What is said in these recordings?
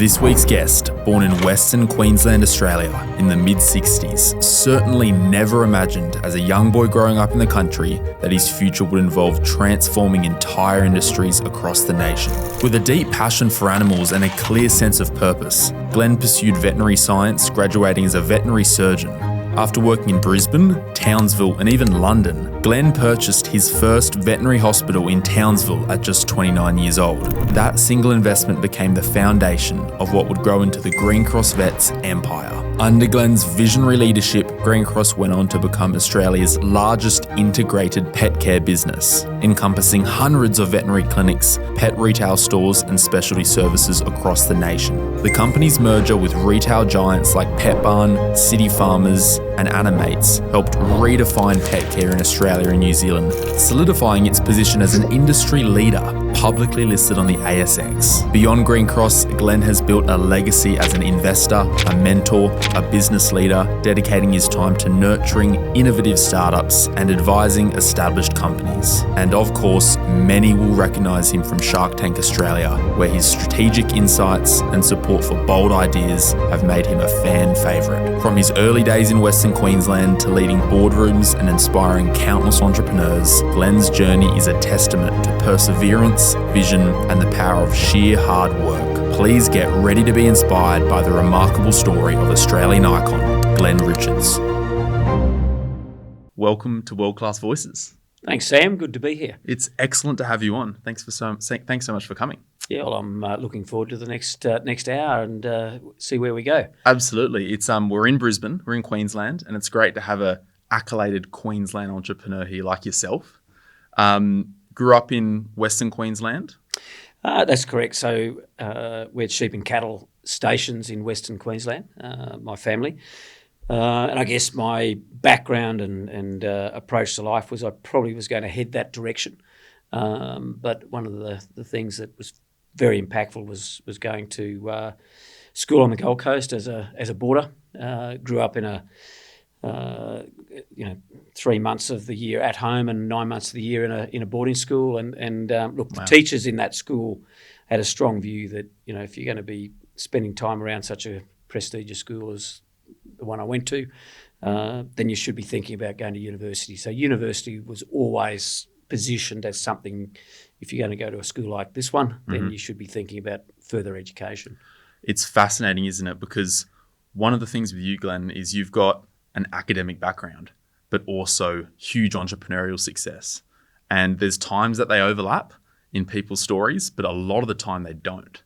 This week's guest, born in Western Queensland, Australia in the mid-60s, certainly never imagined as a young boy growing up in the country that his future would involve transforming entire industries across the nation. With a deep passion for animals and a clear sense of purpose, Glen pursued veterinary science, graduating as a veterinary surgeon. After working in Brisbane, Townsville and even London, Glen purchased his first veterinary hospital in Townsville at just 29 years old. That single investment became the foundation of what would grow into the Greencross Vets empire. Under Glen's visionary leadership, Greencross went on to become Australia's largest integrated pet care business, encompassing hundreds of veterinary clinics, pet retail stores and specialty services across the nation. The company's merger with retail giants like Pet Barn, City Farmers and Animates helped redefine pet care in Australia and New Zealand, solidifying its position as an industry leader, publicly listed on the ASX. Beyond Greencross, Glen has built a legacy as an investor, a mentor, a business leader, dedicating his time to nurturing innovative startups and advising established companies. And of course, many will recognise him from Shark Tank Australia, where his strategic insights and support for bold ideas have made him a fan favourite. From his early days in Western Queensland to leading boardrooms and inspiring countless entrepreneurs, Glen's journey is a testament to perseverance, vision, and the power of sheer hard work. Please get ready to be inspired by the remarkable story of Australian icon, Glen Richards. Welcome to World Class Voices. Thanks, Sam. Good to be here. It's excellent to have you on. Thanks so much for coming. Yeah, well, I'm looking forward to the next hour and see where we go. Absolutely. It's we're in Brisbane, we're in Queensland, and it's great to have a accoladed Queensland entrepreneur here like yourself. Grew up in Western Queensland. That's correct. So we're sheep and cattle stations in Western Queensland, my family. And I guess my background and approach to life was I probably was going to head that direction. But one of the things that was very impactful was going to school on the Gold Coast as a boarder. Grew up in a 3 months of the year at home and 9 months of the year in a boarding school. And look, Wow. The teachers in that school had a strong view that if you're going to be spending time around such a prestigious school as the one I went to, then you should be thinking about going to university. So university was always positioned as something, if you're going to go to a school like this one, then you should be thinking about further education. It's Fascinating, isn't it? Because one of the things with you, Glen, is you've got an academic background, but also huge entrepreneurial success. And there's times that they overlap in people's stories, but a lot of the time they don't.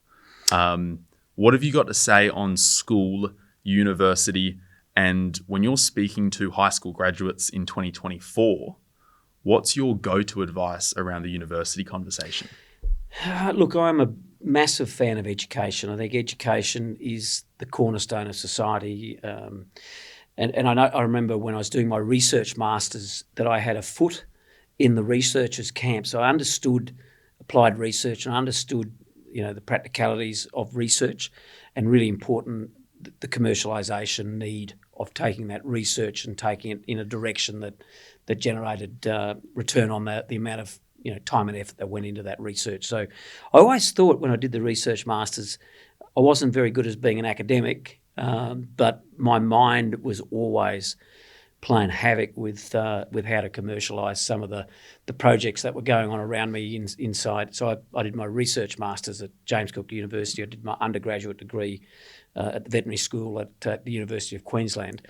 What have you got to say on school, university, and when you're speaking to high school graduates in 2024, what's your go-to advice around the university conversation? Look, I'm a massive fan of education. I think education is the cornerstone of society. And I remember when I was doing my research masters that I had a foot in the researchers' camp. So I understood applied research and I understood, the practicalities of research and really important the commercialisation need of taking that research and taking it in a direction that generated return on the amount of time and effort that went into that research. So I always thought when I did the research masters, I wasn't very good as being an academic, but my mind was always playing havoc with how to commercialise some of the projects that were going on around me inside. So I did my research masters at James Cook University. I did my undergraduate degree at the veterinary school at the University of Queensland.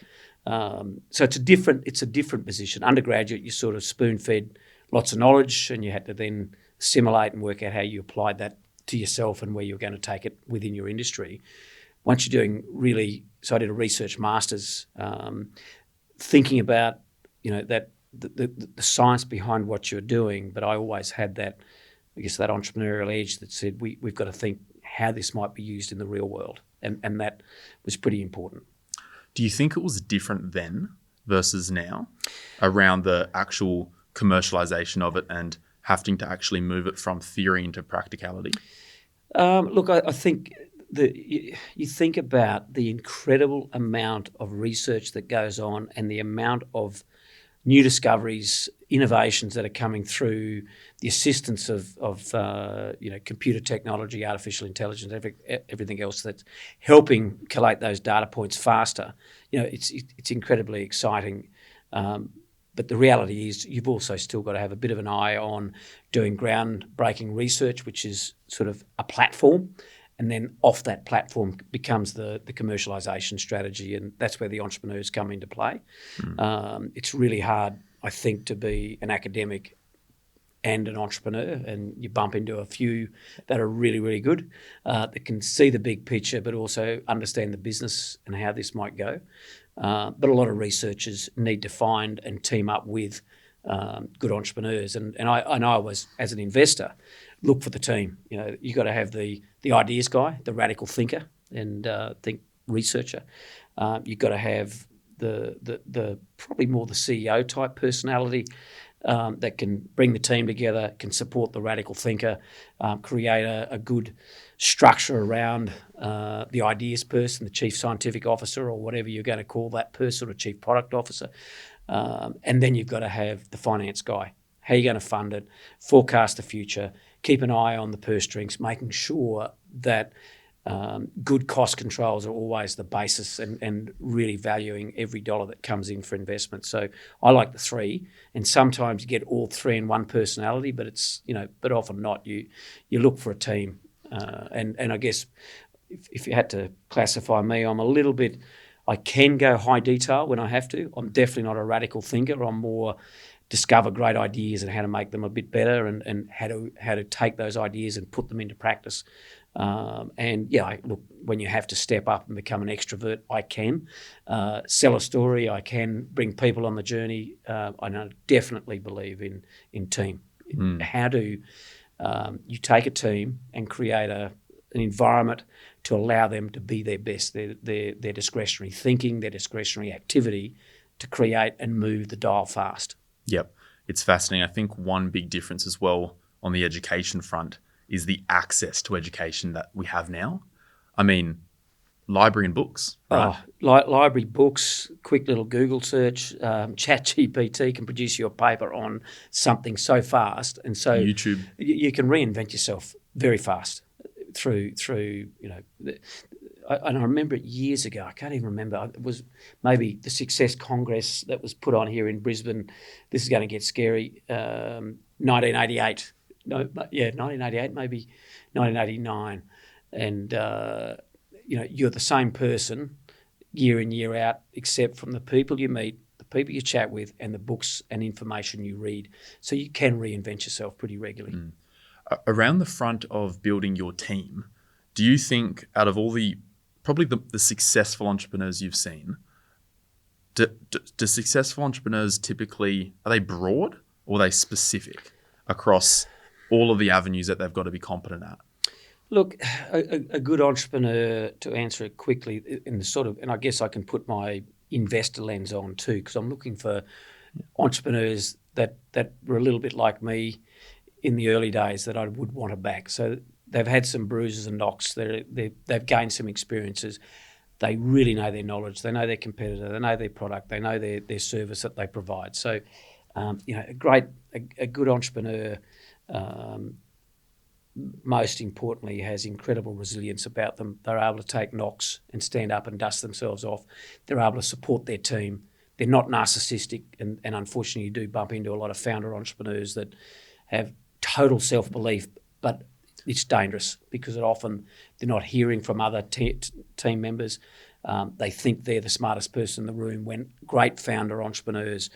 So it's a different position. Undergraduate, you sort of spoon-fed lots of knowledge and you had to then assimilate and work out how you applied that to yourself and where you're going to take it within your industry. Once you're doing so I did a research masters, thinking about, that the science behind what you're doing, but I always had that entrepreneurial edge that said we've got to think how this might be used in the real world, and that was pretty important. Do you think it was different then versus now around the actual commercialization of it and having to actually move it from theory into practicality? Look, I think you think about the incredible amount of research that goes on and the amount of new discoveries, innovations that are coming through the assistance of computer technology, artificial intelligence, everything else that's helping collate those data points faster. It's incredibly exciting. But the reality is you've also still got to have a bit of an eye on doing groundbreaking research, which is sort of a platform. And then off that platform becomes the commercialisation strategy, and that's where the entrepreneurs come into play. It's really hard, I think, to be an academic and an entrepreneur, and you bump into a few that are really, really good, that can see the big picture but also understand the business and how this might go. But a lot of researchers need to find and team up with good entrepreneurs. And I was, as an investor, look for the team. You got to have the ideas guy, the radical thinker and think researcher. You've got to have the probably more the CEO type personality that can bring the team together, can support the radical thinker, create a good structure around the ideas person, the chief scientific officer or whatever you're going to call that person, or chief product officer. And then you've got to have the finance guy. How are you going to fund it? Forecast the future. Keep an eye on the purse strings, making sure that good cost controls are always the basis, and really valuing every dollar that comes in for investment. So I like the three, and sometimes you get all three in one personality, but but often not. You look for a team, and I guess if you had to classify me, I'm a little bit. I can go high detail when I have to. I'm definitely not a radical thinker. I'm more discover great ideas and how to make them a bit better, and how to take those ideas and put them into practice. Look, when you have to step up and become an extrovert, I can sell a story. I can bring people on the journey. I definitely believe in team. How do you take a team and create an environment to allow them to be their best, their discretionary thinking, their discretionary activity, to create and move the dial fast. Yep, it's fascinating. I think one big difference as well on the education front is the access to education that we have now. I mean, library and books, right? Library, books, quick little Google search, ChatGPT can produce you a paper on something so fast, and so YouTube. You can reinvent yourself very fast through and I remember it years ago. I can't even remember. It was maybe the Success Congress that was put on here in Brisbane. This is going to get scary. 1988. No, yeah, 1988, maybe 1989. And, you're the same person year in, year out, except from the people you meet, the people you chat with, and the books and information you read. So you can reinvent yourself pretty regularly. Around the front of building your team, do you think out of all the successful entrepreneurs you've seen, do successful entrepreneurs typically, are they broad or are they specific across all of the avenues that they've got to be competent at? Look, a good entrepreneur, to answer it quickly, and I guess I can put my investor lens on too, because I'm looking for entrepreneurs that were a little bit like me in the early days that I would want to back. So they've had some bruises and knocks. They've gained some experiences. They really know their knowledge. They know their competitor. They know their product. They know their service that they provide. So, a good entrepreneur, most importantly, has incredible resilience about them. They're able to take knocks and stand up and dust themselves off. They're able to support their team. They're not narcissistic, and unfortunately, you do bump into a lot of founder entrepreneurs that have total self-belief, but it's dangerous because often they're not hearing from other team members. They think they're the smartest person in the room, when great founder entrepreneurs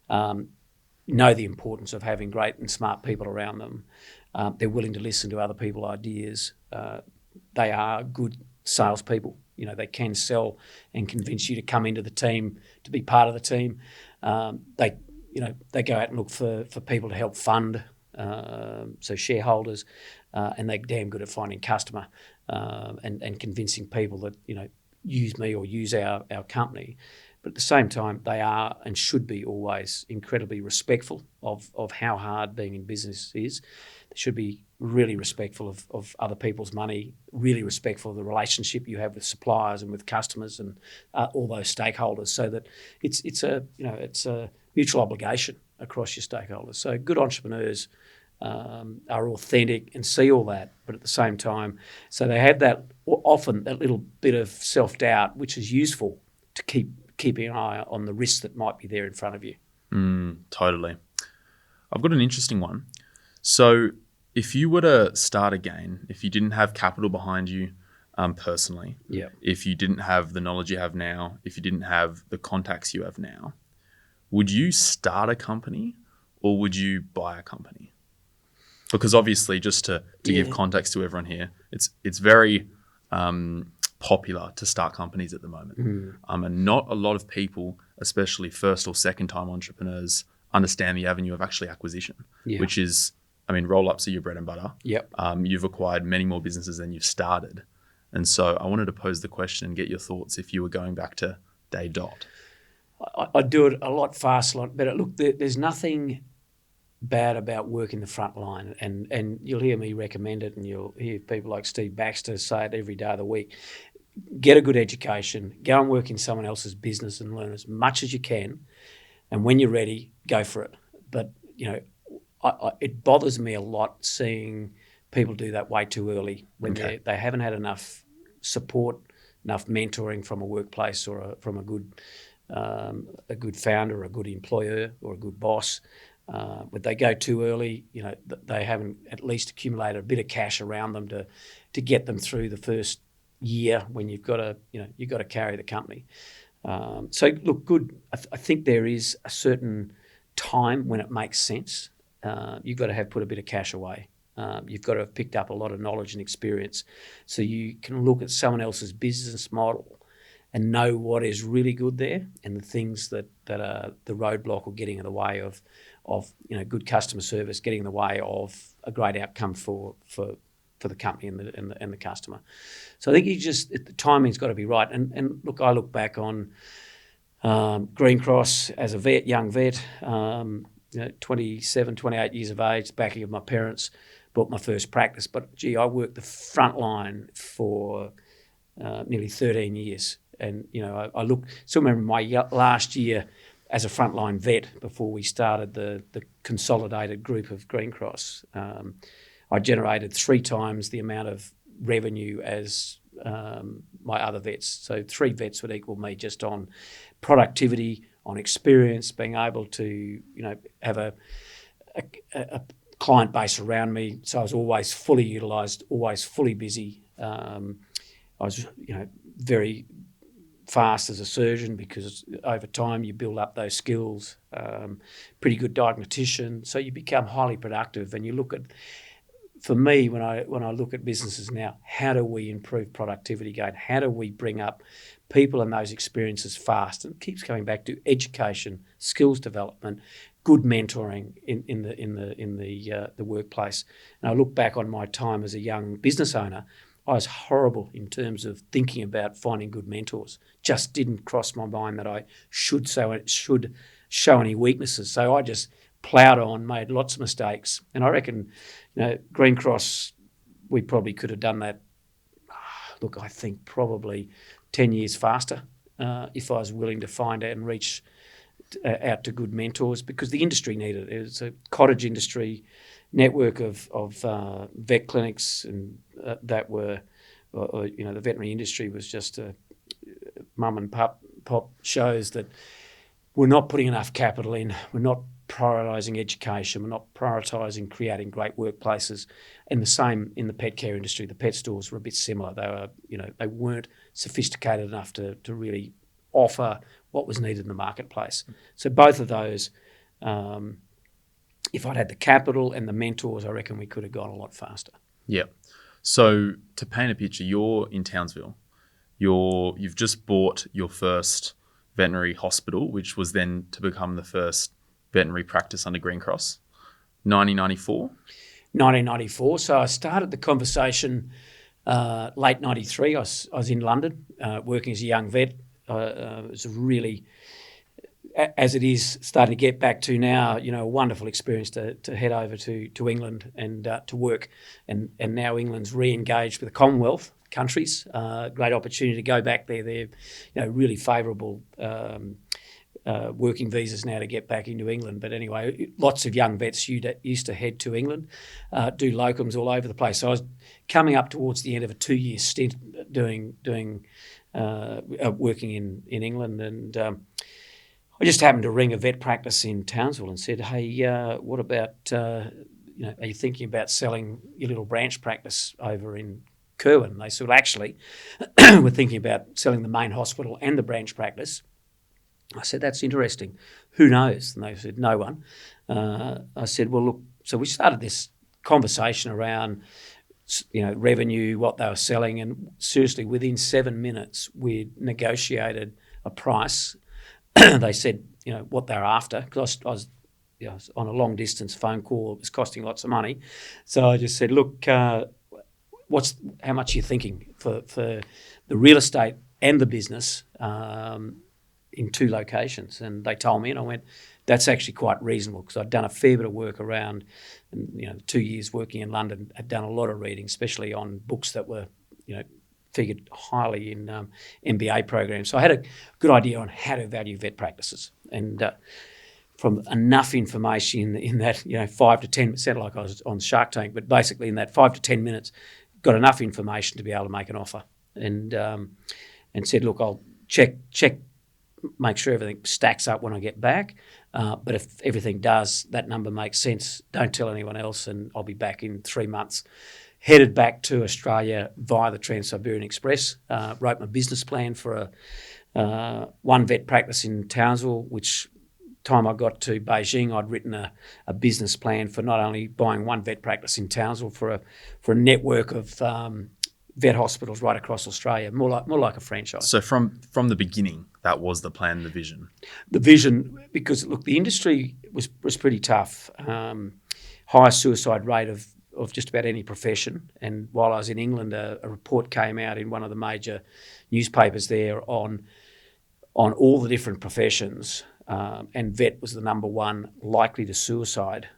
know the importance of having great and smart people around them. They're willing to listen to other people's ideas. They are good salespeople. They can sell and convince you to come into the team, to be part of the team. They go out and look for people to help fund, so shareholders, and they're damn good at finding customer and convincing people that use me or use our company. But at the same time, they are and should be always incredibly respectful of how hard being in business is. They should be really respectful of other people's money, really respectful of the relationship you have with suppliers and with customers and all those stakeholders, so that it's a mutual obligation across your stakeholders. So good entrepreneurs are authentic and see all that, but at the same time, so they have that often that little bit of self-doubt, which is useful to keeping an eye on the risks that might be there in front of you. Totally. I've got an interesting one. So if you were to start again, if you didn't have capital behind you personally, if you didn't have the knowledge you have now, if you didn't have the contacts you have now, would you start a company or would you buy a company? Because obviously, just to give context to everyone here, it's very popular to start companies at the moment. And not a lot of people, especially first or second time entrepreneurs, understand the avenue of actually acquisition, which is, I mean, roll-ups are your bread and butter. You've acquired many more businesses than you've started. And so I wanted to pose the question and get your thoughts if you were going back to day dot. I'd do it a lot faster, a lot better. Look, there's nothing bad about working the front line, and you'll hear me recommend it, and you'll hear people like Steve Baxter say it every day of the week. Get a good education, go and work in someone else's business and learn as much as you can, and when you're ready, go for it. But, you know, it bothers me a lot seeing people do that way too early when they haven't had enough support, enough mentoring from a workplace or from a good founder, or a good employer, or a good boss. But they go too early, you know, they haven't at least accumulated a bit of cash around them to get them through the first year when you've got to carry the company. So look, good. I think there is a certain time when it makes sense. You've got to have put a bit of cash away. You've got to have picked up a lot of knowledge and experience, so you can look at someone else's business model and know what is really good there, and the things that are the roadblock or getting in the way of good customer service, getting in the way of a great outcome for the company and the customer. So I think the timing's got to be right. And look, I look back on Greencross as a young vet, 27, 28 years of age, backing of my parents, bought my first practice. But gee, I worked the front line for nearly 13 years. And, you know, I still remember my last year as a frontline vet before we started the consolidated group of Greencross. I generated 3 times the amount of revenue as my other vets. So 3 vets would equal me just on productivity, on experience, being able to, you know, have a client base around me. So I was always fully utilised, always fully busy. I was, you know, very fast as a surgeon because over time you build up those skills, pretty good diagnostician, so you become highly productive. And you look at, for me, when I look at businesses now, how do we improve productivity gain? How do we bring up people and those experiences fast? And it keeps coming back to education, skills development, good mentoring in the workplace. And I look back on my time as a young business owner, I was horrible in terms of thinking about finding good mentors. Just didn't cross my mind that I should show any weaknesses. So I just ploughed on, made lots of mistakes. And I reckon, you know, Greencross, we probably could have done that, look, I think probably 10 years faster if I was willing to find out and reach out to good mentors, because the industry needed it. It was a cottage industry network of vet clinics, and that were, you know, the veterinary industry was just a mum and pop shows that we're not putting enough capital in. We're not prioritising education. We're not prioritising creating great workplaces. And the same in the pet care industry. The pet stores were a bit similar. They were, you know, they weren't sophisticated enough to really offer what was needed in the marketplace. So both of those, if I'd had the capital and the mentors, I reckon we could have gone a lot faster. Yeah. So to paint a picture, you're in Townsville. You've just bought your first veterinary hospital, which was then to become the first veterinary practice under Greencross. 1994? 1994. So I started the conversation late 93. I was in London working as a young vet. It was a really, as it is starting to get back to now, you know, a wonderful experience to head over to England and to work. And now England's re-engaged with the Commonwealth countries. Great opportunity to go back there. They're, you know, really favourable working visas now to get back into England. But anyway, lots of young vets used to head to England, do locums all over the place. So I was coming up towards the end of a 2-year stint working in England, and I just happened to ring a vet practice in Townsville and said, "Hey, what about are you thinking about selling your little branch practice over in Kerwin?" And they said, "Well, actually, we're thinking about selling the main hospital and the branch practice." I said, "That's interesting. Who knows?" And they said, "No one." I said, "Well, look." So we started this conversation around, revenue, what they were selling, and seriously, within 7 minutes, we negotiated a price. They said, what they're after, because I was on a long distance phone call. It was costing lots of money, so I just said, "Look, how much are you thinking for the real estate and the business in 2 locations?" And they told me, and I went, "That's actually quite reasonable," because I'd done a fair bit of work around, and 2 years working in London, I'd done a lot of reading, especially on books that were, figured highly in MBA programs. So I had a good idea on how to value vet practices, and from enough information in that 5 to 10, it sounded like I was on Shark Tank, but basically in that 5 to 10 minutes, got enough information to be able to make an offer, and said, "Look, I'll check, make sure everything stacks up when I get back. But if everything does, that number makes sense, don't tell anyone else, and I'll be back in 3 months." Headed back to Australia via the Trans-Siberian Express, wrote my business plan for one vet practice in Townsville, which time I got to Beijing, I'd written a business plan for not only buying one vet practice in Townsville, for a network of vet hospitals right across Australia, more like a franchise. So from the beginning, that was the plan, the vision. The vision, because look, the industry was pretty tough. Highest suicide rate of just about any profession. And while I was in England, a report came out in one of the major newspapers there on all the different professions, and vet was the number one likely to suicide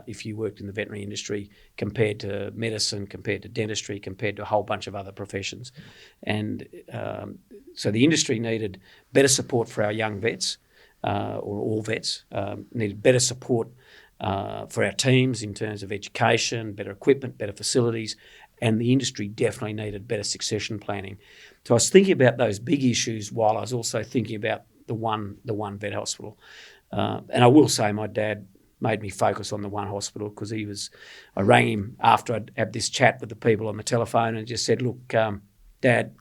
if you worked in the veterinary industry, compared to medicine, compared to dentistry, compared to a whole bunch of other professions. And so the industry needed better support for our young vets, or all vets, needed better support for our teams in terms of education, better equipment, better facilities, and the industry definitely needed better succession planning. So I was thinking about those big issues while I was also thinking about the one vet hospital. And I will say my dad made me focus on the one hospital, because I rang him after I'd had this chat with the people on the telephone and just said, "Look, Dad,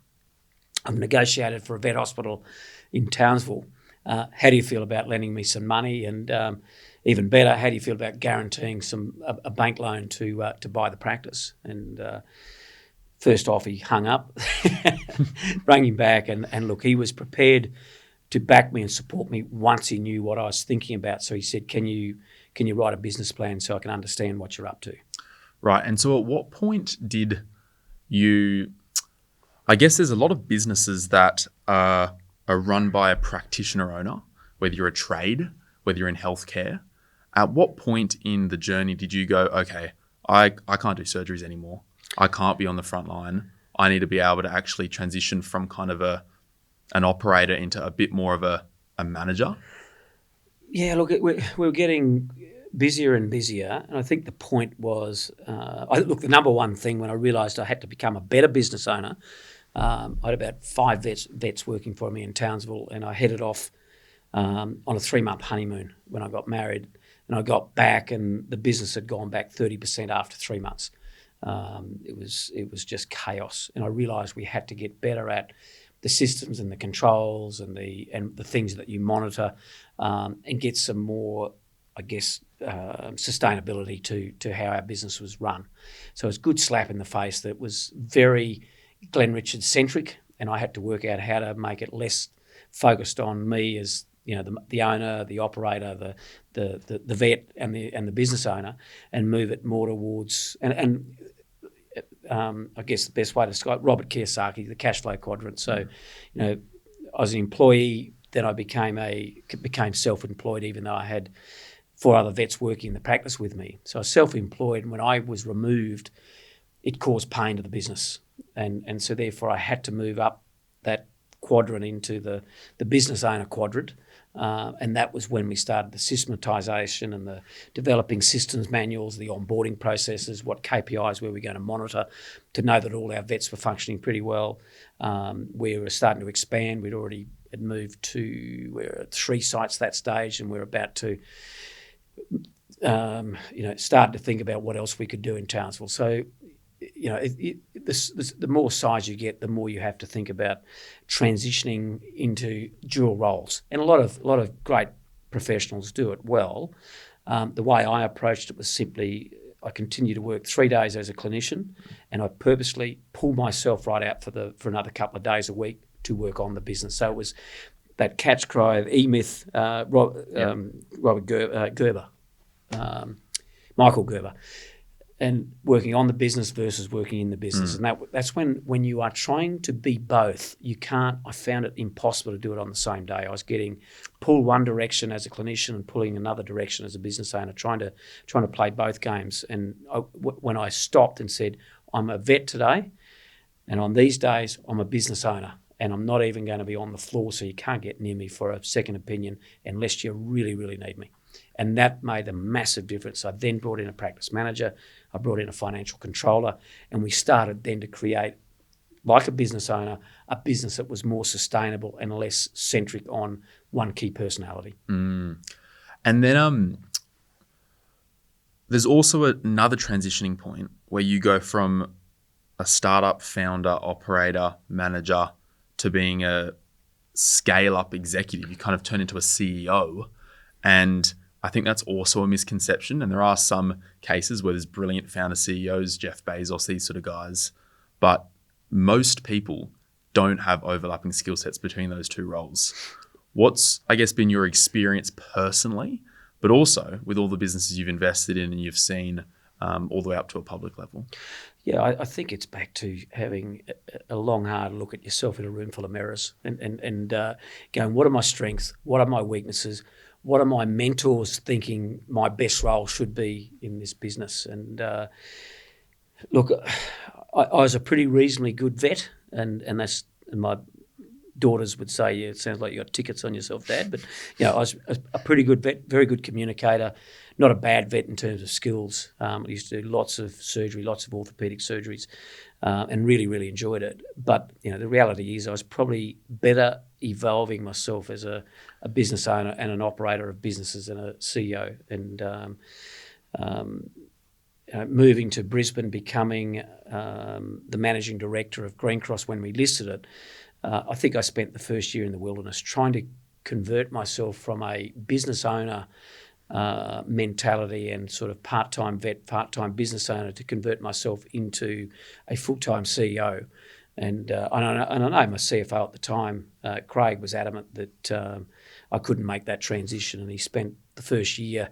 I've negotiated for a vet hospital in Townsville. How do you feel about lending me some money? And even better, how do you feel about guaranteeing a bank loan to buy the practice?" And first off, he hung up, rang him back, and look, he was prepared to back me and support me once he knew what I was thinking about. So he said, "Can you write a business plan so I can understand what you're up to?" Right. And so at what point did you, I guess there's a lot of businesses that are run by a practitioner owner, whether you're a trade, whether you're in healthcare. At what point in the journey did you go, "Okay, I can't do surgeries anymore. I can't be on the front line. I need to be able to actually transition from kind of an operator into a bit more of a manager"? Yeah, look, we were getting busier and busier, and I think the point was, the number one thing when I realised I had to become a better business owner, I had about 5 vets working for me in Townsville, and I headed off on a 3-month honeymoon when I got married, and I got back and the business had gone back 30% after 3 months. It was just chaos, and I realised we had to get better at the systems and the controls and the things that you monitor, and get some more, I guess, sustainability to how our business was run. So it was a good slap in the face that was very Glen Richards centric, and I had to work out how to make it less focused on me as the owner, the operator, the vet, and the business owner, and move it more towards I guess the best way to describe Robert Kiyosaki, the cash flow quadrant. So, I was an employee, then I became self-employed, even though I had 4 other vets working in the practice with me. So I was self-employed, and when I was removed, it caused pain to the business, and so therefore I had to move up that quadrant into the business owner quadrant. And that was when we started the systematisation and the developing systems manuals, the onboarding processes, what KPIs were we going to monitor to know that all our vets were functioning pretty well. We were starting to expand. We'd already had moved to, we were at 3 sites that stage, and we were about to start to think about what else we could do in Townsville. So, the more size you get, the more you have to think about transitioning into dual roles. And a lot of great professionals do it well. The way I approached it was simply, I continued to work 3 days as a clinician, and I purposely pulled myself right out for another couple of days a week to work on the business. So it was that catch cry of E-Myth, Robert Gerber, Michael Gerber, and working on the business versus working in the business. And that's when you are trying to be both, I found it impossible to do it on the same day. I was getting pulled one direction as a clinician and pulling another direction as a business owner, trying to play both games. And when I stopped and said, I'm a vet today, and on these days, I'm a business owner, and I'm not even going to be on the floor, so you can't get near me for a second opinion unless you really, really need me. And that made a massive difference. I then brought in a practice manager, I brought in a financial controller, and we started then to create, like a business owner, a business that was more sustainable and less centric on one key personality. And then there's also another transitioning point where you go from a startup founder, operator, manager to being a scale-up executive. You kind of turn into a CEO, and I think that's also a misconception. And there are some cases where there's brilliant founder CEOs, Jeff Bezos, these sort of guys, but most people don't have overlapping skill sets between those two roles. What's, I guess, been your experience personally, but also with all the businesses you've invested in and you've seen all the way up to a public level? Yeah, I think it's back to having a long, hard look at yourself in a room full of mirrors and going, what are my strengths? What are my weaknesses? What are my mentors thinking my best role should be in this business? And look, I was a pretty reasonably good vet, and my daughters would say, yeah, it sounds like you got tickets on yourself, Dad. But I was a pretty good vet, very good communicator, not a bad vet in terms of skills. I used to do lots of surgery, lots of orthopaedic surgeries, and really, really enjoyed it. But the reality is I was probably better evolving myself as a business owner and an operator of businesses and a CEO. And moving to Brisbane, becoming the managing director of Greencross when we listed it, I think I spent the first year in the wilderness trying to convert myself from a business owner mentality and sort of part-time vet, part-time business owner to convert myself into a full-time CEO. And I know my CFO at the time, Craig, was adamant that I couldn't make that transition, and he spent the first year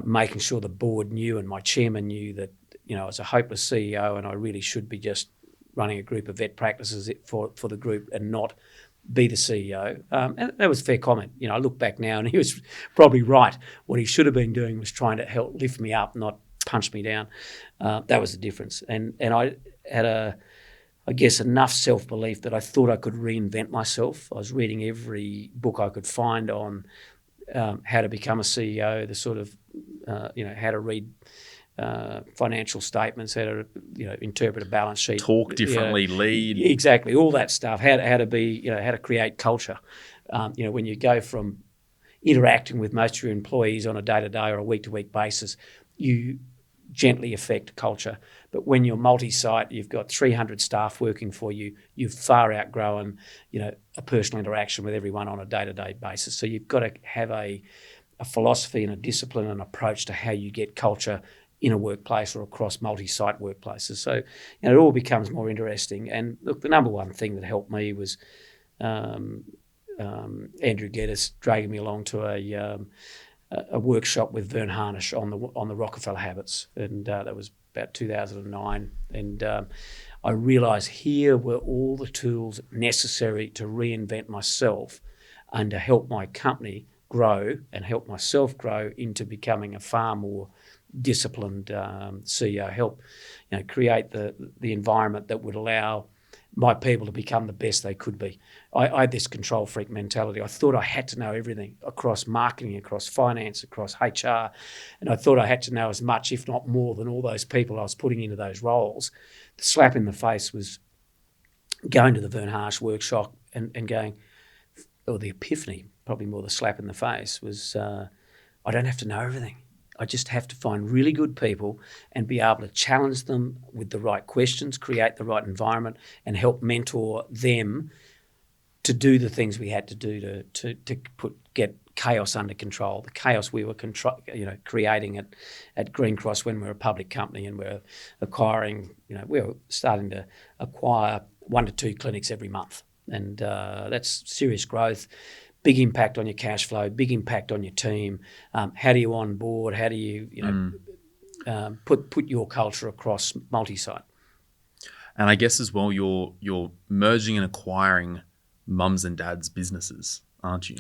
making sure the board knew and my chairman knew that I was a hopeless CEO and I really should be just running a group of vet practices for the group and not be the CEO. And that was a fair comment. I look back now and he was probably right. What he should have been doing was trying to help lift me up, not punch me down. That was the difference. And I had I guess enough self-belief that I thought I could reinvent myself. I was reading every book I could find on how to become a CEO, the sort of, how to read financial statements, how to interpret a balance sheet, talk differently, lead, exactly, all that stuff. How to be, how to create culture. When you go from interacting with most of your employees on a day-to-day or a week-to-week basis, you gently affect culture. But when you're multi-site, you've got 300 staff working for you. You've far outgrown, a personal interaction with everyone on a day-to-day basis. So you've got to have a philosophy and a discipline and approach to how you get culture in a workplace or across multi-site workplaces. So it all becomes more interesting. And look, the number one thing that helped me was Andrew Geddes dragging me along to a workshop with Vern Harnish on the Rockefeller habits, and that was about 2009. And I realised here were all the tools necessary to reinvent myself and to help my company grow and help myself grow into becoming a far more disciplined CEO, help create the environment that would allow my people to become the best they could be. I had this control freak mentality. I thought I had to know everything across marketing, across finance, across HR, and I thought I had to know as much, if not more, than all those people I was putting into those roles. The slap in the face was going to the Vern Harsh workshop and going, or the epiphany, probably more the slap in the face, was I don't have to know everything. I just have to find really good people and be able to challenge them with the right questions, create the right environment, and help mentor them to do the things we had to do to get chaos under control. The chaos we were creating at Greencross when we were a public company and we were acquiring, we were starting to acquire 1 to 2 clinics every month, and that's serious growth. Big impact on your cash flow, big impact on your team. How do you onboard? How do you, put your culture across multi-site? And I guess as well, you're merging and acquiring mums and dads' businesses, aren't you?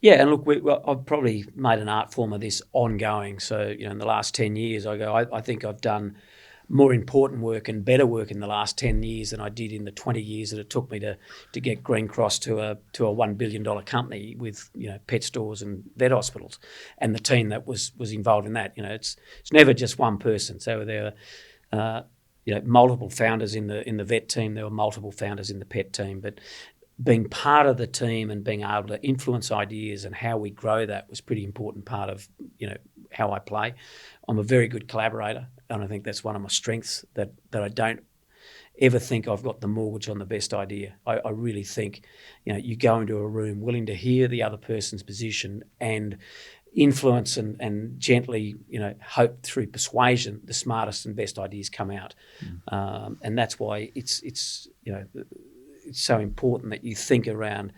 Yeah, and look, I've probably made an art form of this ongoing. So, in the last 10 years, I think I've done more important work and better work in the last 10 years than I did in the 20 years that it took me to get Greencross to a $1 billion company with pet stores and vet hospitals, and the team that was involved in that. It's never just one person. So there were multiple founders in the vet team. There were multiple founders in the pet team, but being part of the team and being able to influence ideas and how we grow that was pretty important part of how I play. I'm a very good collaborator, and I think that's one of my strengths, that I don't ever think I've got the mortgage on the best idea. I really think you go into a room willing to hear the other person's position and influence and gently hope through persuasion the smartest and best ideas come out. And that's why it's so important that you think around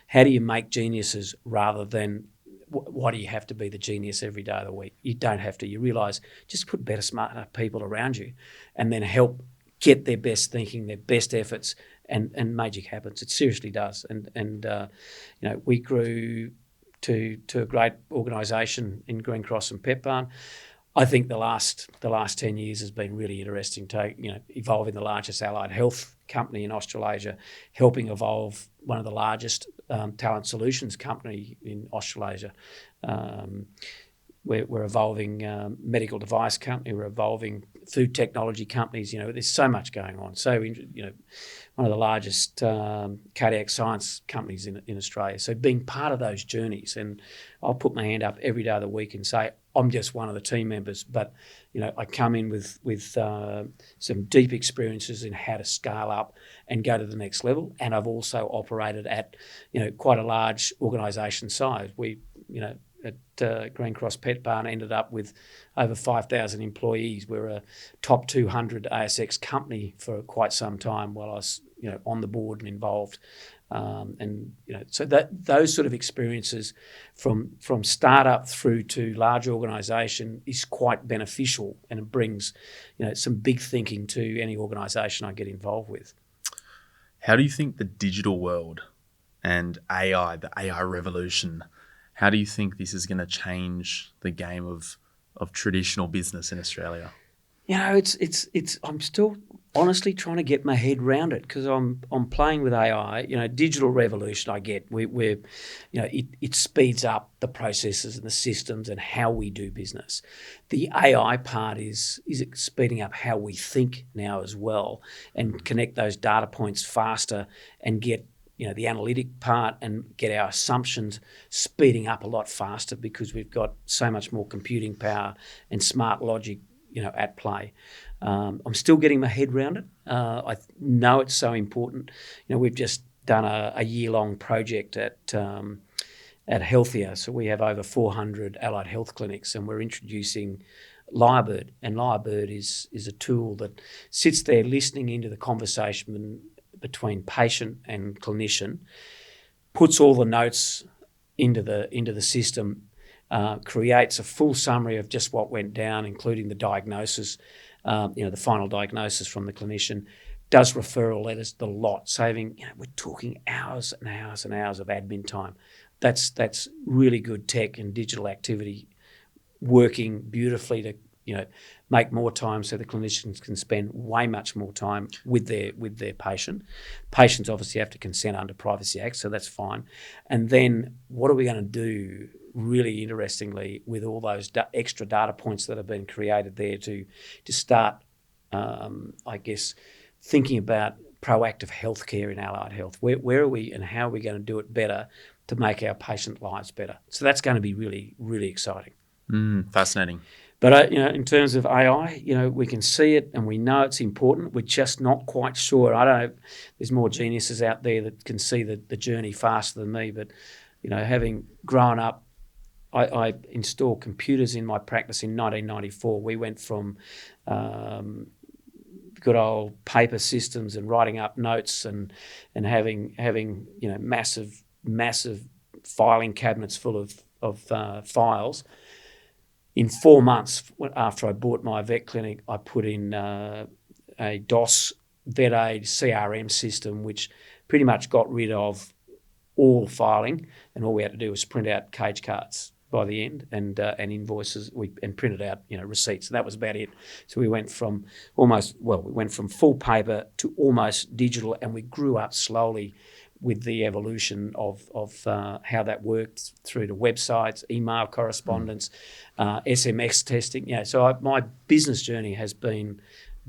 how do you make geniuses rather than why do you have to be the genius every day of the week? You don't have to. You realise just put better, smarter people around you and then help get their best thinking, their best efforts, and magic happens. It seriously does. And we grew to a great organisation in Greencross and Pet Barn. I think the last 10 years has been really interesting. Evolving the largest allied health company in Australasia, helping evolve one of the largest talent solutions company in Australasia. We're evolving medical device company. We're evolving food technology companies. There's so much going on. So one of the largest cardiac science companies in Australia. So being part of those journeys, and I'll put my hand up every day of the week and say I'm just one of the team members, but I come in with some deep experiences in how to scale up and go to the next level. And I've also operated at quite a large organisation size. We at Greencross Pet Barn ended up with over 5,000 employees. We're a top 200 ASX company for quite some time while I was on the board and involved. So that those sort of experiences from startup through to large organisation is quite beneficial, and it brings some big thinking to any organisation I get involved with. How do you think the digital world and AI, the AI revolution, how do you think this is going to change the game of traditional business in Australia? It's I'm still honestly trying to get my head around it, because I'm playing with AI. Digital revolution. I get it speeds up the processes and the systems and how we do business. The AI part is it speeding up how we think now as well, and connect those data points faster and get the analytic part and get our assumptions speeding up a lot faster, because we've got so much more computing power and smart logic at play. I'm still getting my head around it. I know it's so important. We've just done a year-long project at Healthier. So we have over 400 allied health clinics, and we're introducing Lyrebird. And Lyrebird is a tool that sits there listening into the conversation between patient and clinician, puts all the notes into the system, creates a full summary of just what went down, including the diagnosis, the final diagnosis from the clinician, does referral letters, the lot, saving, we're talking hours and hours and hours of admin time. That's really good tech and digital activity working beautifully to make more time so the clinicians can spend way much more time with their patient. Patients obviously have to consent under Privacy Act, so that's fine. And then what are we going to do, really interestingly, with all those extra data points that have been created there to start, I guess, thinking about proactive healthcare in allied health. Where are we and how are we going to do it better to make our patient lives better? So that's going to be really, really exciting. Fascinating. But in terms of AI, we can see it and we know it's important. We're just not quite sure. I don't know. There's more geniuses out there that can see the journey faster than me. But having grown up, I installed computers in my practice in 1994. We went from good old paper systems and writing up notes and having massive filing cabinets full of files. In 4 months after I bought my vet clinic, I put in a DOS vet aid CRM system, which pretty much got rid of all filing, and all we had to do was print out cage cards by the end and invoices and printed out receipts. And that was about it. So we went from full paper to almost digital, and we grew up slowly with the evolution of how that worked through to websites, email correspondence, SMS testing. So my business journey has been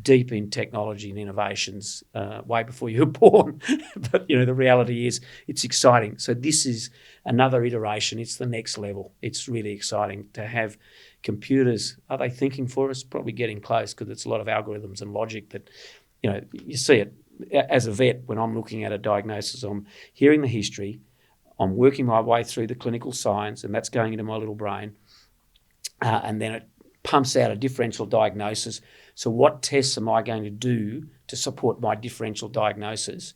deep in technology and innovations way before you were born. But, the reality is it's exciting. So this is another iteration. It's the next level. It's really exciting to have computers. Are they thinking for us? Probably getting close, because it's a lot of algorithms and logic that, you see it. As a vet, when I'm looking at a diagnosis, I'm hearing the history, I'm working my way through the clinical science, and that's going into my little brain, and then it pumps out a differential diagnosis. So what tests am I going to do to support my differential diagnosis?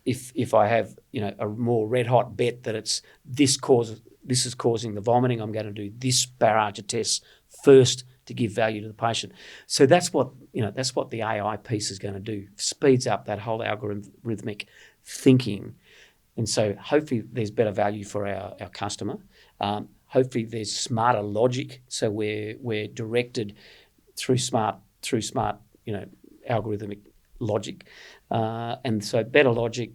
If I have a more red hot bet that it's this is causing the vomiting, I'm going to do this barrage of tests first to give value to the patient. So that's what the AI piece is going to do. Speeds up that whole algorithmic thinking, and so hopefully there's better value for our customer. Hopefully there's smarter logic, so we're directed through smart algorithmic logic, and so better logic,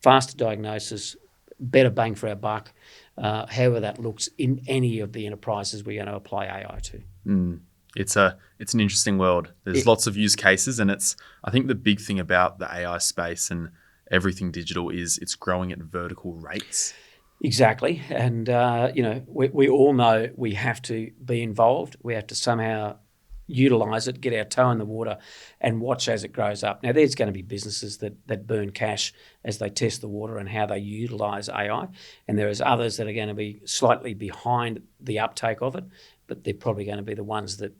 faster diagnosis, better bang for our buck. However that looks in any of the enterprises we're going to apply AI to. It's an interesting world. There's lots of use cases, and I think the big thing about the AI space and everything digital is it's growing at vertical rates. Exactly, and we all know we have to be involved. We have to somehow utilise it, get our toe in the water, and watch as it grows up. Now, there's going to be businesses that burn cash as they test the water and how they utilise AI, and there is others that are going to be slightly behind the uptake of it, but they're probably going to be the ones that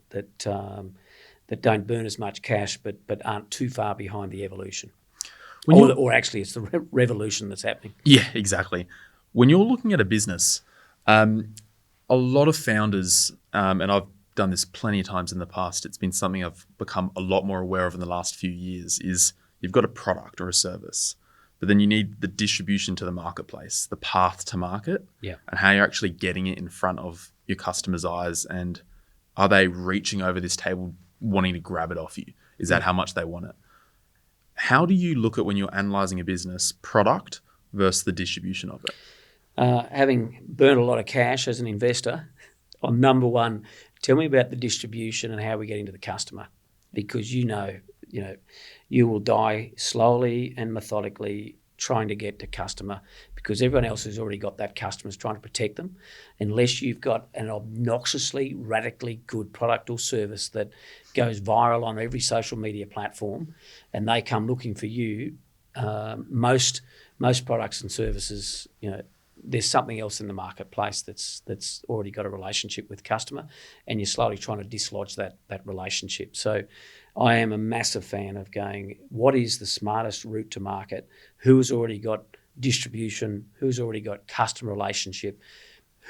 don't burn as much cash, but aren't too far behind the evolution. Or actually, it's the revolution that's happening. Yeah, exactly. When you're looking at a business, a lot of founders, and I've done this plenty of times in the past, it's been something I've become a lot more aware of in the last few years, is you've got a product or a service, but then you need the distribution to the marketplace, the path to market, and how you're actually getting it in front of your customers' eyes, and are they reaching over this table wanting to grab it off you? Is that how much they want it? How do you look at, when you're analysing a business, product versus the distribution of it? Having burnt a lot of cash as an investor, on number one, tell me about the distribution and how we get into the customer, because you will die slowly and methodically trying to get to customer, because everyone else who's already got that customer is trying to protect them. Unless you've got an obnoxiously, radically good product or service that goes viral on every social media platform and they come looking for you, most products and services, there's something else in the marketplace that's already got a relationship with customer, and you're slowly trying to dislodge that relationship. So I am a massive fan of going, what is the smartest route to market? Who has already got distribution? Who's already got customer relationship?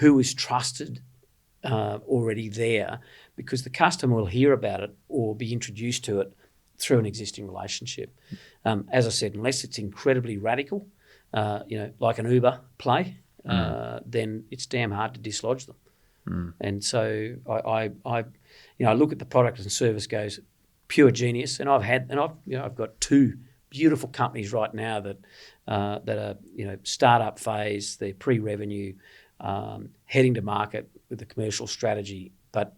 Who is trusted already there? Because the customer will hear about it or be introduced to it through an existing relationship. As I said, unless it's incredibly radical, like an Uber play, then it's damn hard to dislodge them. And so I look at the product and service, goes pure genius. And I've got two beautiful companies right now that are startup phase. They're pre-revenue, heading to market with a commercial strategy, but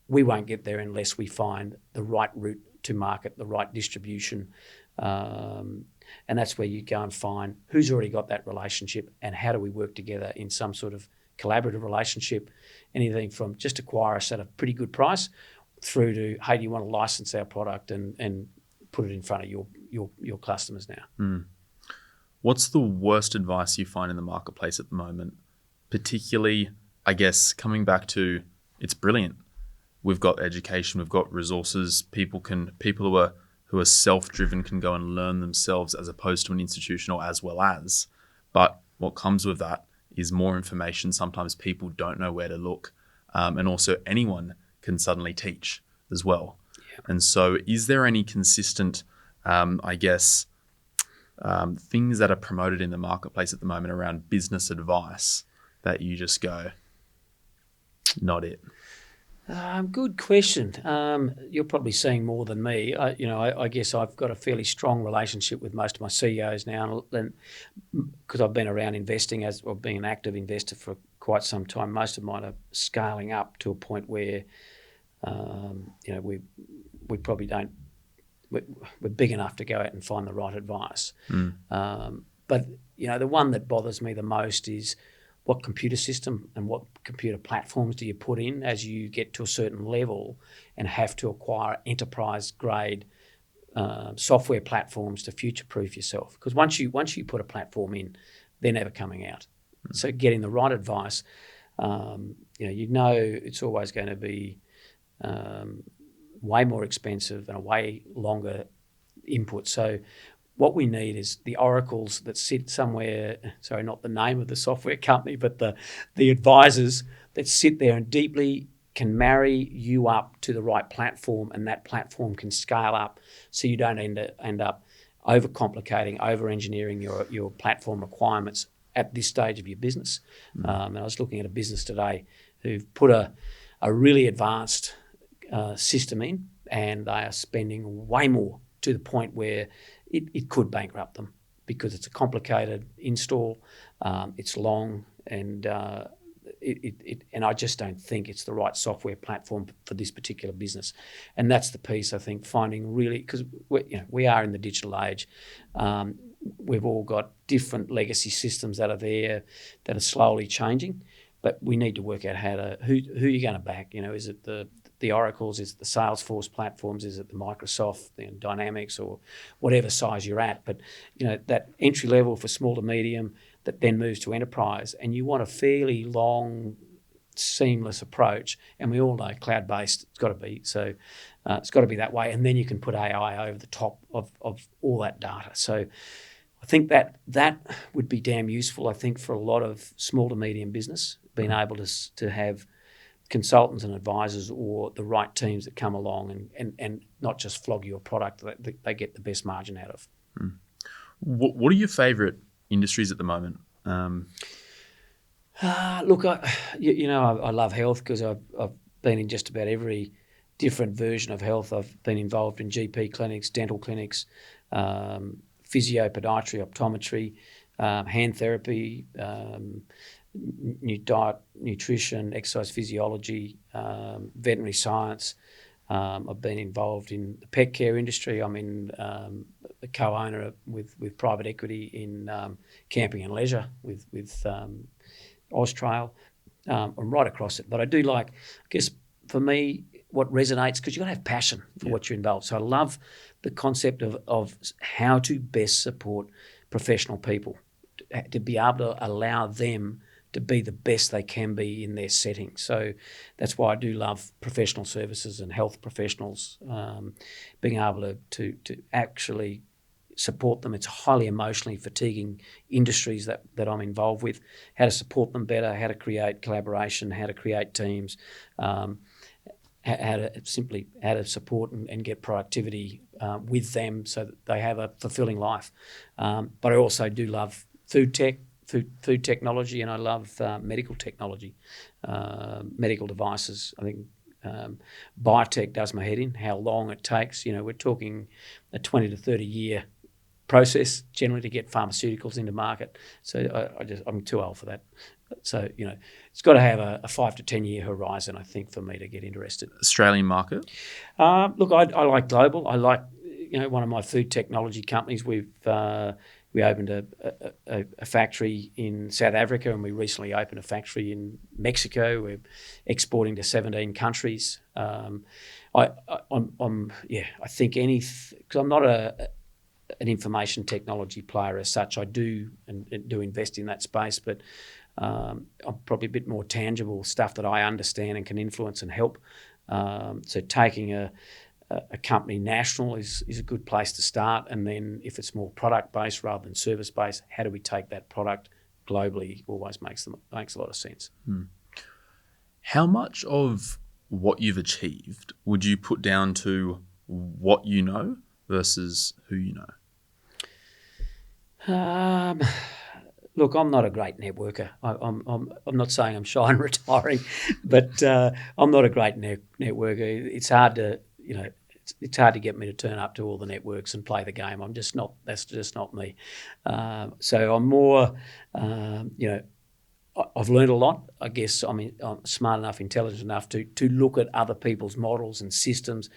we won't get there unless we find the right route to market, the right distribution. And that's where you go and find who's already got that relationship and how do we work together in some sort of collaborative relationship, anything from just acquire us at a pretty good price through to, hey, do you want to license our product and put it in front of your customers now. What's the worst advice you find in the marketplace at the moment? Particularly, I guess, coming back to, it's brilliant. We've got education, we've got resources. People who are self-driven can go and learn themselves as opposed to an institution or as well as. But what comes with that is more information. Sometimes people don't know where to look. And also anyone can suddenly teach as well. Yeah. And so is there any consistent, things that are promoted in the marketplace at the moment around business advice that you just go, not it? Good question. You're probably seeing more than me. I guess I've got a fairly strong relationship with most of my CEOs now, and because I've been around investing or being an active investor for quite some time. Most of mine are scaling up to a point where, we probably don't. We're big enough to go out and find the right advice. But the one that bothers me the most is, what computer system and what computer platforms do you put in as you get to a certain level and have to acquire enterprise-grade software platforms to future-proof yourself? Because once you put a platform in, they're never coming out. So getting the right advice, it's always going to be way more expensive and a way longer input. So what we need is the oracles that sit somewhere, sorry, not the name of the software company, but the advisors that sit there and deeply can marry you up to the right platform, and that platform can scale up so you don't end up overcomplicating, over-engineering your platform requirements at this stage of your business. And I was looking at a business today who've put a really advanced system in, and they are spending way more to the point where it could bankrupt them because it's a complicated install, it's long, and and I just don't think it's the right software platform for this particular business. And that's the piece, I think, finding really, because we are in the digital age. We've all got different legacy systems that are there that are slowly changing, but we need to work out who you're going to back. Is it the Oracles, is it the Salesforce platforms, is it the Microsoft, Dynamics, or whatever size you're at? But that entry level for small to medium that then moves to enterprise, and you want a fairly long, seamless approach. And we all know cloud-based, it's got to be. So it's got to be that way, and then you can put AI over the top of all that data. So I think that would be damn useful, I think, for a lot of small to medium business, being able to have consultants and advisors or the right teams that come along and not just flog your product that they get the best margin out of. What are your favourite industries at the moment? Look, I love health because I've been in just about every different version of health. I've been involved in GP clinics, dental clinics, physio, podiatry, optometry, hand therapy, new diet, nutrition, exercise physiology, veterinary science. I've been involved in the pet care industry. I'm in the co-owner with private equity in camping and leisure with Austrail. I'm right across it. But I do like, I guess for me, what resonates, because you've got to have passion for what you're involved. So I love the concept of how to best support professional people, to be able to allow them to be the best they can be in their setting. So that's why I do love professional services and health professionals, being able to actually support them. It's highly emotionally fatiguing industries that I'm involved with, how to support them better, how to create collaboration, how to create teams, how to support and get productivity with them so that they have a fulfilling life. But I also do love food technology, and I love medical technology, medical devices. I think Biotech does my head in, how long it takes. We're talking a 20 to 30 year process generally to get pharmaceuticals into market. So I'm too old for that. So, it's got to have a 5 to 10 year horizon, I think, for me to get interested. Australian market? Look, I like global. I like, one of my food technology companies, we opened a factory in South Africa, and we recently opened a factory in Mexico. We're exporting to 17 countries. I think because I'm not an information technology player as such. I do invest in that space, but I'm probably a bit more tangible stuff that I understand and can influence and help. So taking a company national is a good place to start, and then if it's more product based rather than service based, how do we take that product globally? Always makes a lot of sense. How much of what you've achieved would you put down to what you know versus who you know? Look, I'm not a great networker. I'm not saying I'm shy and retiring, but I'm not a great networker. It's hard to it's hard to get me to turn up to all the networks and play the game. I'm just not. That's just not me. So I'm more. I've learned a lot. I guess I'm smart enough, intelligent enough to look at other people's models and systems.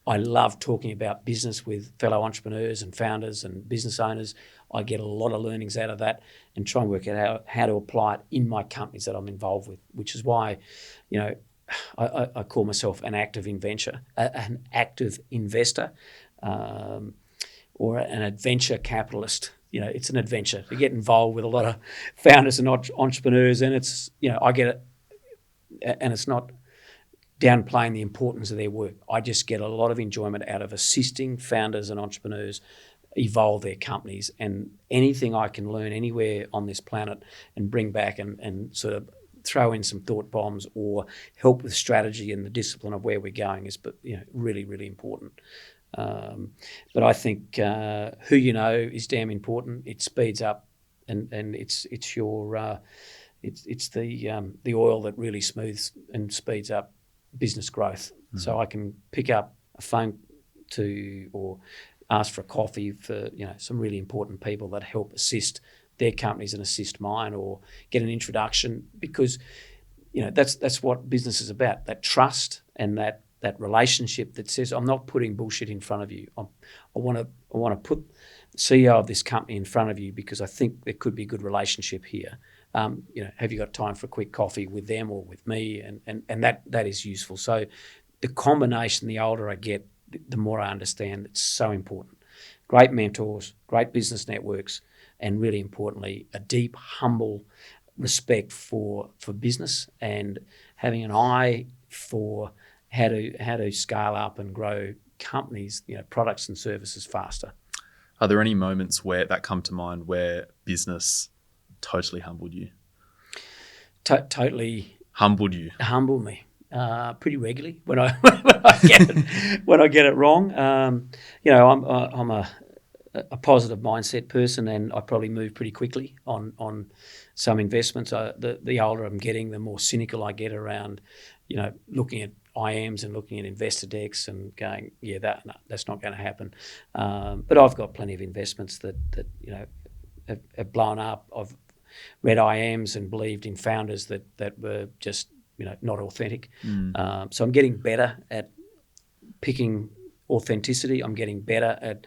I love talking about business with fellow entrepreneurs and founders and business owners. I get a lot of learnings out of that and try and work out how to apply it in my companies that I'm involved with, which is why, I call myself an active investor, or an adventure capitalist. It's an adventure to get involved with a lot of founders and entrepreneurs, and it's, I get it, and it's not downplaying the importance of their work. I just get a lot of enjoyment out of assisting founders and entrepreneurs evolve their companies, and anything I can learn anywhere on this planet and bring back and sort of throw in some thought bombs or help with strategy and the discipline of where we're going is really, really important. But I think who you know is damn important. It speeds up, and it's your it's the oil that really smooths and speeds up business growth. So I can pick up a phone or ask for a coffee for some really important people that help assist their companies and assist mine, or get an introduction, because that's what business is about, that trust and that relationship that says, I'm not putting bullshit in front of you. I want to put the CEO of this company in front of you because I think there could be a good relationship here. Have you got time for a quick coffee with them or with me? And that is useful. So the combination, the older I get, the more I understand it's so important. Great mentors, great business networks, and really importantly, a deep, humble respect for business and having an eye for how to scale up and grow companies, products and services faster. Are there any moments that come to mind where business totally humbled you? Totally humbled you. Humbled me pretty regularly when I get it wrong. I'm a positive mindset person, and I probably move pretty quickly on some investments. The older I'm getting, the more cynical I get around, looking at IMs and looking at investor decks and going, that's not going to happen. But I've got plenty of investments that have blown up. I've read IMs and believed in founders that were just not authentic. So I'm getting better at picking authenticity. I'm getting better at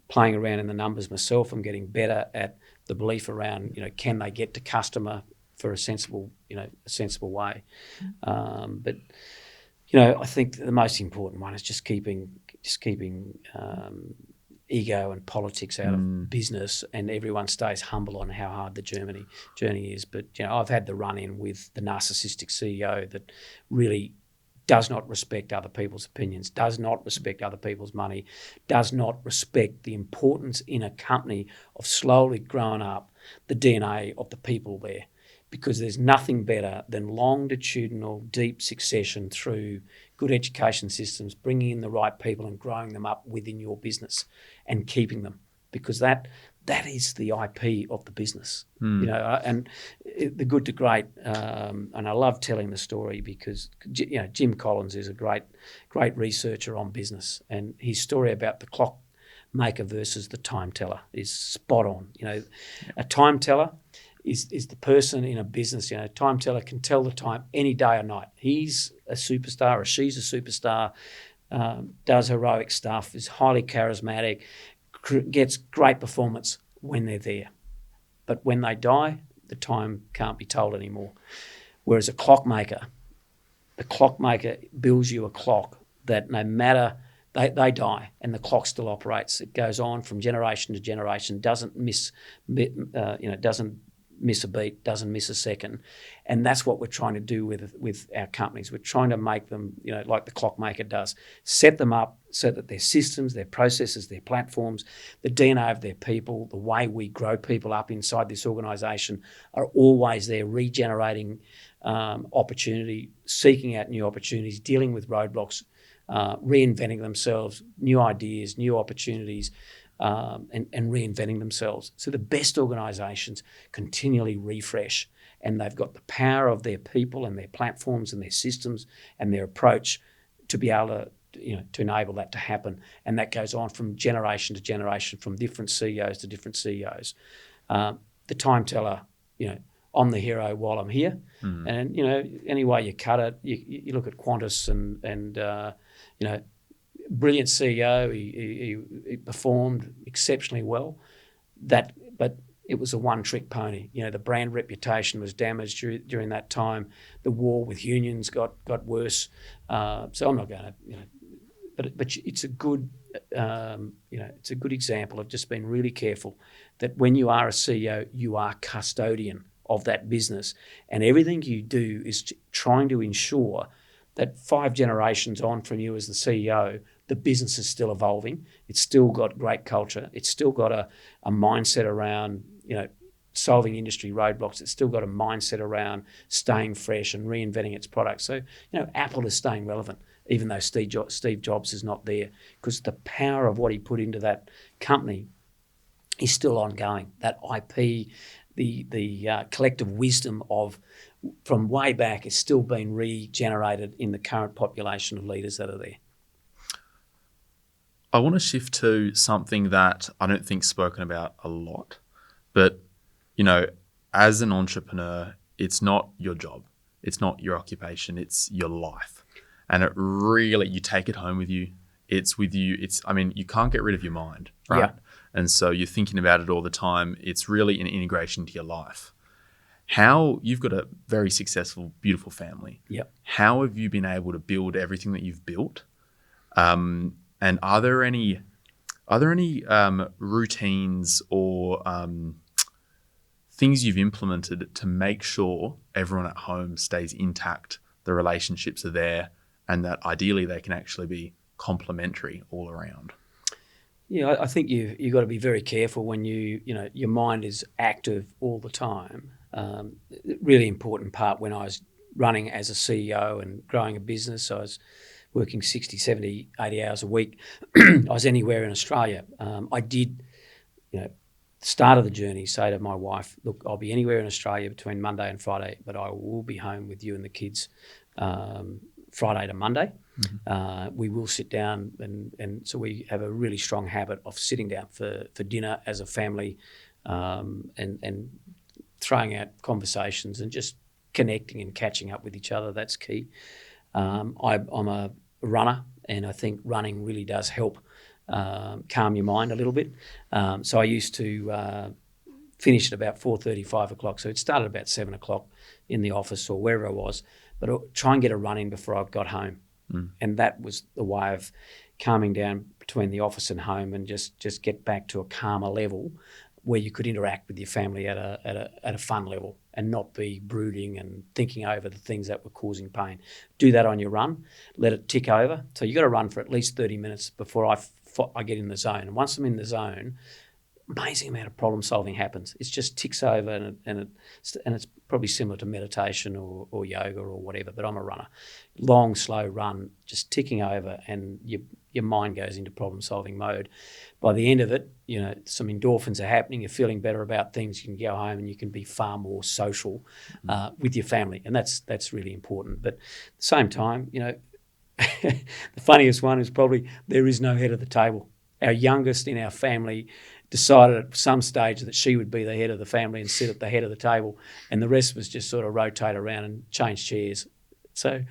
playing around in the numbers myself. I'm getting better at the belief around can they get to customer for a sensible way. But I think the most important one is just keeping ego and politics out of business, and everyone stays humble on how hard the journey is. But I've had the run-in with the narcissistic CEO that really does not respect other people's opinions, does not respect other people's money, does not respect the importance in a company of slowly growing up the DNA of the people there. Because there's nothing better than longitudinal, deep succession through good education systems, bringing in the right people and growing them up within your business and keeping them. Because that that is the IP of the business, and the good to great. And I love telling the story because Jim Collins is a great researcher on business, and his story about the clockmaker versus the time teller is spot on. A time teller is the person in a business. Time teller can tell the time any day or night. He's a superstar or she's a superstar. Does heroic stuff, is highly charismatic, gets great performance when they're there. But when they die, the time can't be told anymore. Whereas the clockmaker builds you a clock that no matter, they die and the clock still operates. It goes on from generation to generation, doesn't miss a beat, doesn't miss a second. And that's what we're trying to do with our companies. We're trying to make them, like the clockmaker does, set them up so that their systems, their processes, their platforms, the DNA of their people, the way we grow people up inside this organisation are always there, regenerating opportunity, seeking out new opportunities, dealing with roadblocks, reinventing themselves, new ideas, new opportunities, and reinventing themselves. So the best organisations continually refresh, and they've got the power of their people and their platforms and their systems and their approach to be able to, to enable that to happen. And that goes on from generation to generation, from different CEOs to different CEOs. The time teller, I'm the hero while I'm here. And, any way you cut it, you look at Qantas and brilliant CEO. He performed exceptionally well. But it was a one-trick pony. The brand reputation was damaged during that time. The war with unions got worse. So I'm not going to, but it's a good, it's a good example of just being really careful that when you are a CEO, you are custodian of that business, and everything you do is trying to ensure that 5 generations on from you as the CEO, the business is still evolving. It's still got great culture. It's still got a mindset around, solving industry roadblocks. It's still got a mindset around staying fresh and reinventing its products. So, Apple is staying relevant, even though Steve Jobs is not there, because the power of what he put into that company is still ongoing. That IP, the collective wisdom from way back is still being regenerated in the current population of leaders that are there. I want to shift to something that I don't think spoken about a lot, but, as an entrepreneur, it's not your job. It's not your occupation. It's your life. And it really, you take it home with you. It's with you. You can't get rid of your mind, right? Yeah. And so you're thinking about it all the time. It's really an integration to your life. You've got a very successful, beautiful family. Yep. How have you been able to build everything that you've built? And are there any routines or things you've implemented to make sure everyone at home stays intact, the relationships are there, and that ideally they can actually be complementary all around? Yeah, I think you've got to be very careful when your mind is active all the time. Really important part when I was running as a CEO and growing a business, I was working 60, 70, 80 hours a week. I was anywhere in Australia. I did, start of the journey, say to my wife, look, I'll be anywhere in Australia between Monday and Friday, but I will be home with you and the kids Friday to Monday. Mm-hmm. We will sit down, and so we have a really strong habit of sitting down for dinner as a family, and throwing out conversations and just connecting and catching up with each other. That's key. I'm a runner, and I think running really does help calm your mind a little bit. So I used to finish at about 4:30, 5 o'clock. So it started about 7 o'clock in the office or wherever I was, but I'll try and get a run in before I got home. And that was the way of calming down between the office and home, and just get back to a calmer level where you could interact with your family at a fun level and not be brooding and thinking over the things that were causing pain. Do that on your run, let it tick over. So you got to run for at least 30 minutes before I get in the zone. And once I'm in the zone, amazing amount of problem solving happens. It just ticks over, and it's probably similar to meditation or yoga or whatever, but I'm a runner. Long, slow run, just ticking over, and your mind goes into problem-solving mode. By the end of it, some endorphins are happening. You're feeling better about things. You can go home and you can be far more social with your family, and that's really important. But at the same time, the funniest one is probably there is no head of the table. Our youngest in our family decided at some stage that she would be the head of the family and sit at the head of the table, and the rest of us just sort of rotate around and change chairs. So,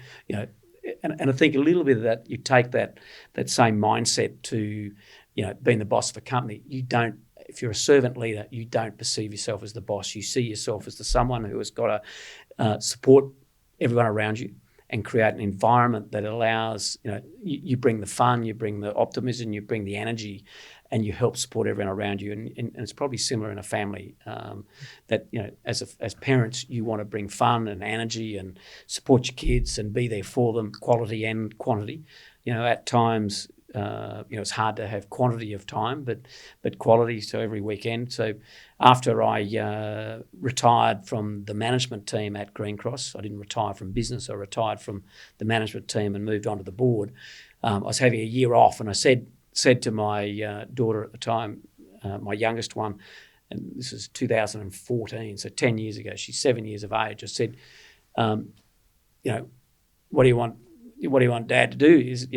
and I think a little bit of that, you take that same mindset to, being the boss of a company. If you're a servant leader, you don't perceive yourself as the boss. You see yourself as someone who has got to support everyone around you and create an environment that allows, you bring the fun, you bring the optimism, you bring the energy, and you help support everyone around you. And it's probably similar in a family that, as parents, you want to bring fun and energy and support your kids and be there for them, quality and quantity. At times, it's hard to have quantity of time, but quality, so every weekend. So after I retired from the management team at Greencross, I didn't retire from business, I retired from the management team and moved on to the board. I was having a year off, and I said to my daughter at the time, my youngest one, and this is 2014, so 10 years ago, she's 7 years of age, I said, what do you want Dad to do? Is,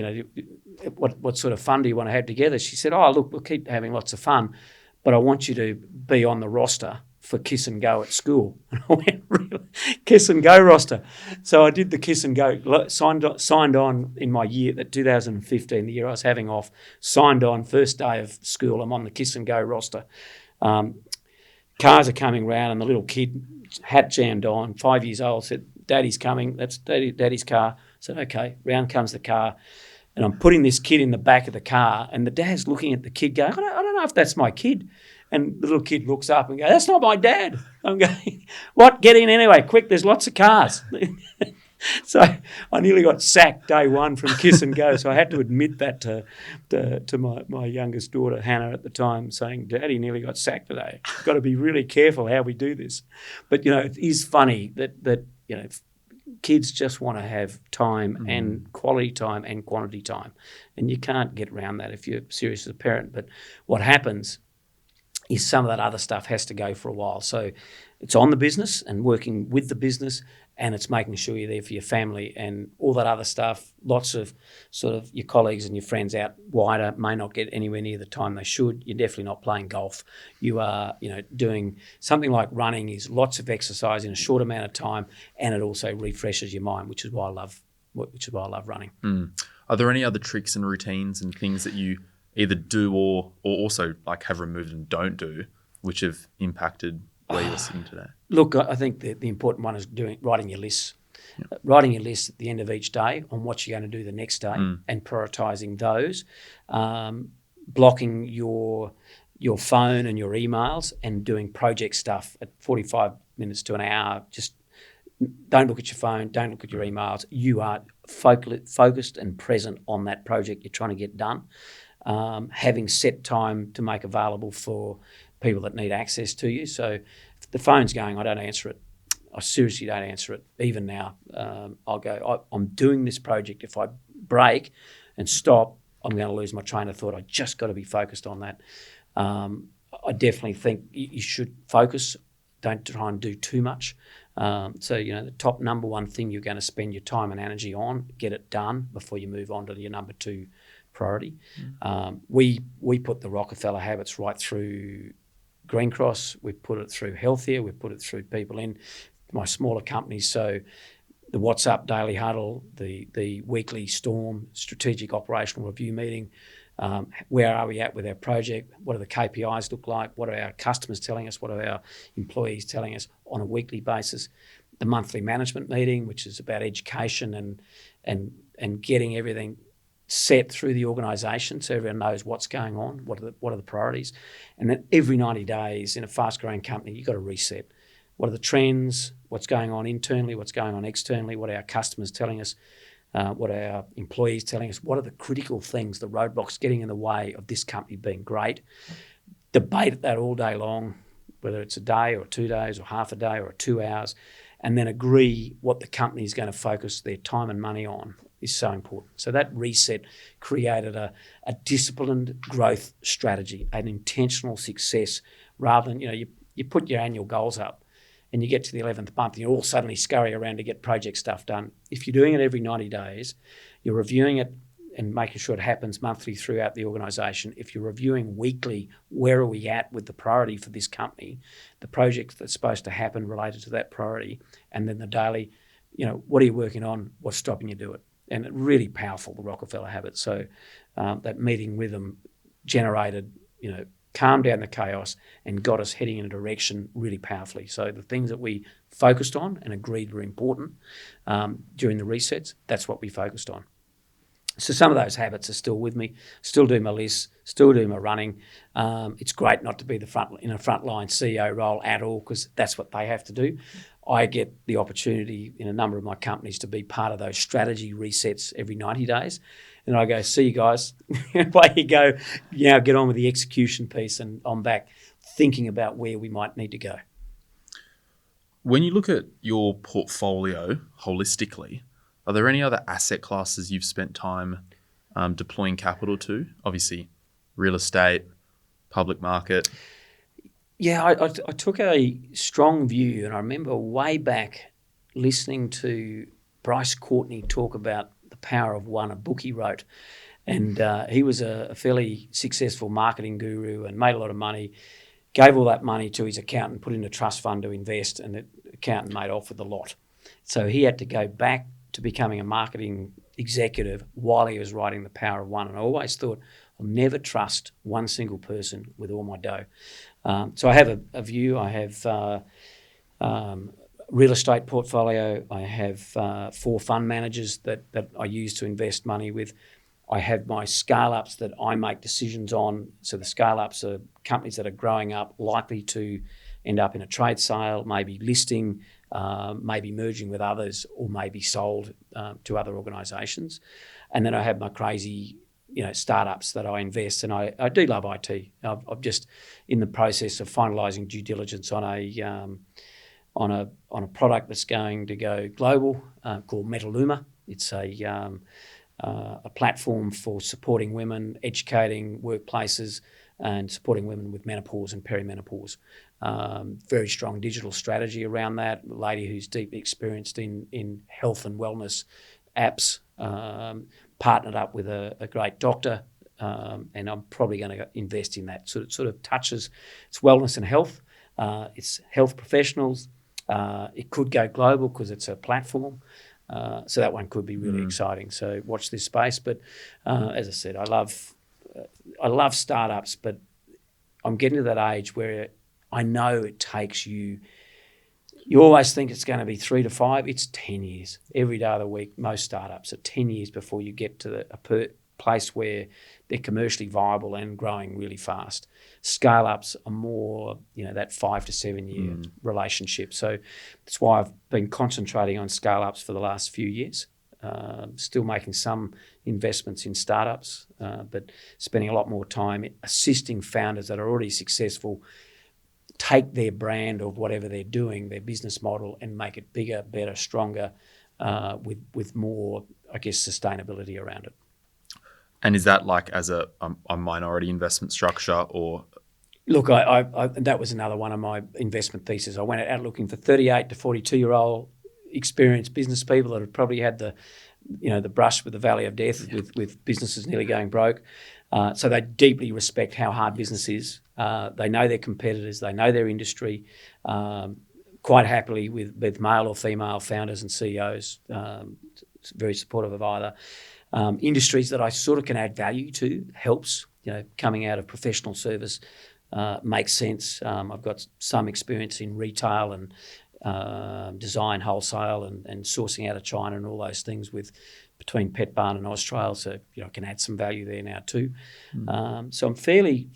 what sort of fun do you want to have together? She said, look, we'll keep having lots of fun, but I want you to be on the roster for Kiss and Go at school. And I went, really? Kiss and Go roster. So I did the Kiss and Go, signed on in my year, that 2015, the year I was having off, signed on, first day of school, I'm on the Kiss and Go roster. Cars are coming round, and the little kid, hat jammed on, 5 years old, said, Daddy's coming, that's Daddy's car. I said, okay, round comes the car. And I'm putting this kid in the back of the car, and the dad's looking at the kid going, I don't know if that's my kid. And the little kid looks up and goes, that's not my dad. I'm going, what? Get in anyway, quick, there's lots of cars. So I nearly got sacked day one from Kiss and Go. So I had to admit that to my youngest daughter, Hannah, at the time, saying, Daddy nearly got sacked today. Got to be really careful how we do this. But, it is funny that kids just want to have time and quality time and quantity time. And you can't get around that if you're serious as a parent. But what happens is some of that other stuff has to go for a while. So it's on the business and working with the business, and it's making sure you're there for your family, and all that other stuff. Lots of sort of your colleagues and your friends out wider may not get anywhere near the time they should. You're definitely not playing golf. You are, doing something like running is lots of exercise in a short amount of time, and it also refreshes your mind, which is why I love running. Are there any other tricks and routines and things that you either do or also like have removed and don't do, which have impacted where you're sitting today? Look, I think the important one is writing your lists. Yep. Writing your list at the end of each day on what you're going to do the next day and prioritising those. Blocking your phone and your emails and doing project stuff at 45 minutes to an hour. Just don't look at your phone, don't look at your emails. You are focused and present on that project you're trying to get done. Having set time to make available for people that need access to you. So if the phone's going, I don't answer it. I seriously don't answer it. Even now, I'll go, I'm doing this project. If I break and stop, I'm going to lose my train of thought. I just got to be focused on that. I definitely think you should focus. Don't try and do too much. The top number one thing you're going to spend your time and energy on, get it done before you move on to your number two priority. We put the Rockefeller habits right through Greencross. We put it through Healthier. We put it through people in my smaller companies. So the WhatsApp daily huddle, the weekly storm, strategic operational review meeting. Where are we at with our project? What do the KPIs look like? What are our customers telling us? What are our employees telling us on a weekly basis? The monthly management meeting, which is about education and getting everything set through the organisation so everyone knows what's going on, what are the priorities. And then every 90 days in a fast-growing company, you've got to reset. What are the trends? What's going on internally? What's going on externally? What are our customers telling us? What are our employees telling us? What are the critical things, the roadblocks getting in the way of this company being great? Debate that all day long, whether it's a day or 2 days or half a day or 2 hours, and then agree what the company is going to focus their time and money on is so important. So that reset created a disciplined growth strategy, an intentional success, rather than, you put your annual goals up and you get to the 11th month and you all suddenly scurry around to get project stuff done. If you're doing it every 90 days, you're reviewing it and making sure it happens monthly throughout the organisation. If you're reviewing weekly, where are we at with the priority for this company, the projects that's supposed to happen related to that priority, and then the daily, what are you working on, what's stopping you do it? And really powerful, the Rockefeller habit. So that meeting rhythm generated, calmed down the chaos and got us heading in a direction really powerfully. So the things that we focused on and agreed were important during the resets, that's what we focused on. So some of those habits are still with me, still do my lists, still do my running. It's great not to be in a frontline CEO role at all, because that's what they have to do. I get the opportunity in a number of my companies to be part of those strategy resets every 90 days. And I go, see you guys, away you go, get on with the execution piece, and I'm back thinking about where we might need to go. When you look at your portfolio holistically, are there any other asset classes you've spent time deploying capital to? Obviously, real estate, public market. Yeah, I took a strong view, and I remember way back listening to Bryce Courtney talk about the power of one, a book he wrote. And he was a fairly successful marketing guru and made a lot of money, gave all that money to his accountant, put in a trust fund to invest, and the accountant made off with a lot. So he had to go back to becoming a marketing executive while he was writing The Power of One. And I always thought, I'll never trust one single person with all my dough. So I have a view. I have real estate portfolio. I have 4 fund managers that I use to invest money with. I have my scale-ups that I make decisions on. So the scale-ups are companies that are growing up, likely to end up in a trade sale, maybe listing, maybe merging with others, or maybe sold to other organisations. And then I have my crazy startups that I invest, and I do love IT. I'm just in the process of finalising due diligence on a product that's going to go global called Metaluma. It's a platform for supporting women, educating workplaces, and supporting women with menopause and perimenopause. Very strong digital strategy around that. A lady who's deeply experienced in health and wellness apps, partnered up with a great doctor, and I'm probably going to invest in that. So it sort of touches it's wellness and health. It's health professionals. It could go global because it's a platform. So that one could be really exciting. So watch this space. But as I said, I love startups, but I'm getting to that age where I know it takes you always think it's going to be 3 to 5. It's 10 years. Every day of the week, most startups are 10 years before you get to a place where they're commercially viable and growing really fast. Scale-ups are more, that 5 to 7 year relationship. So that's why I've been concentrating on scale-ups for the last few years. Still making some investments in startups, but spending a lot more time assisting founders that are already successful take their brand of whatever they're doing, their business model, and make it bigger, better, stronger, with more, I guess, sustainability around it. And is that like as a minority investment structure, or? Look, I that was another one of my investment theses. I went out looking for 38 to 42-year-old experienced business people that had probably had the brush with the valley of death, with businesses nearly going broke. So they deeply respect how hard business is. They know their competitors. They know their industry. Quite happily with male or female founders and CEOs. Very supportive of either. Industries that I sort of can add value to helps. Coming out of professional service makes sense. I've got some experience in retail and design, wholesale, and sourcing out of China and all those things between Pet Barn and Austrail, so I can add some value there now too. So I'm fairly,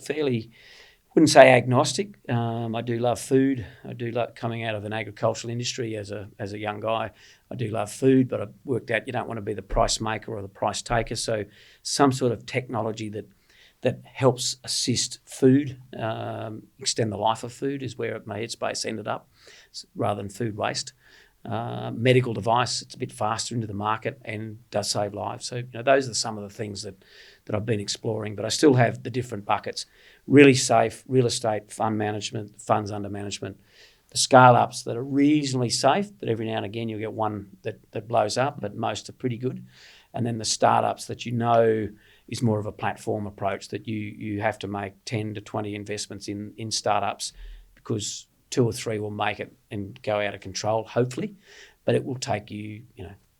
wouldn't say agnostic. I do love food. I do love coming out of an agricultural industry as a young guy. I do love food, but I've worked out you don't want to be the price maker or the price taker. So some sort of technology that helps assist food, extend the life of food is where my headspace ended up, rather than food waste. medical device. It's a bit faster into the market and does save lives. So, those are some of the things that I've been exploring. But I still have the different buckets: really safe real estate, fund management, funds under management, the scale-ups that are reasonably safe, but every now and again you'll get one that blows up, but most are pretty good. And then the startups that is more of a platform approach, that you have to make 10 to 20 investments in startups, because 2 or 3 will make it and go out of control, hopefully, but it will take you,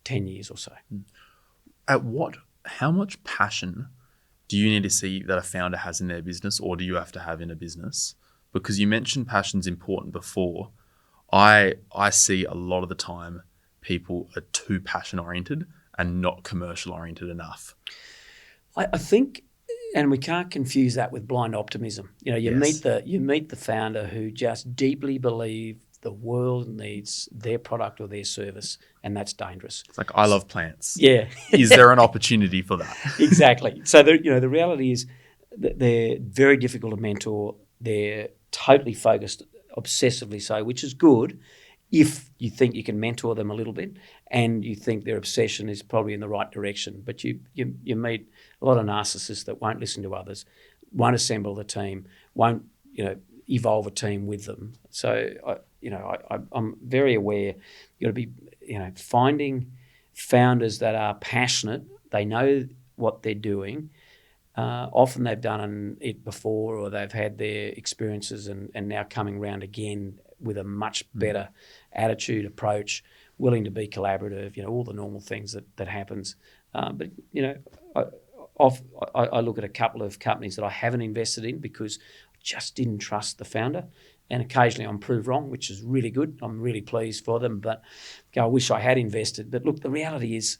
10 years or so. How much passion do you need to see that a founder has in their business, or do you have to have in a business? Because you mentioned passion's important before. I see a lot of the time people are too passion oriented and not commercial oriented enough. I think, and we can't confuse that with blind optimism. You meet the founder who just deeply believe the world needs their product or their service, and that's dangerous. It's like, I love plants. Yeah. Is there an opportunity for that? Exactly. So the reality is that they're very difficult to mentor. They're totally focused, obsessively so, which is good if you think you can mentor them a little bit and you think their obsession is probably in the right direction. But you meet a lot of narcissists that won't listen to others, won't assemble the team, won't evolve a team with them. So I'm very aware you've got to be finding founders that are passionate. They know what they're doing. Often they've done it before, or they've had their experiences and now coming round again with a much better attitude, approach, willing to be collaborative, all the normal things that happens. But I look at a couple of companies that I haven't invested in because I just didn't trust the founder. And occasionally I'm proved wrong, which is really good. I'm really pleased for them, but I wish I had invested. But look, the reality is,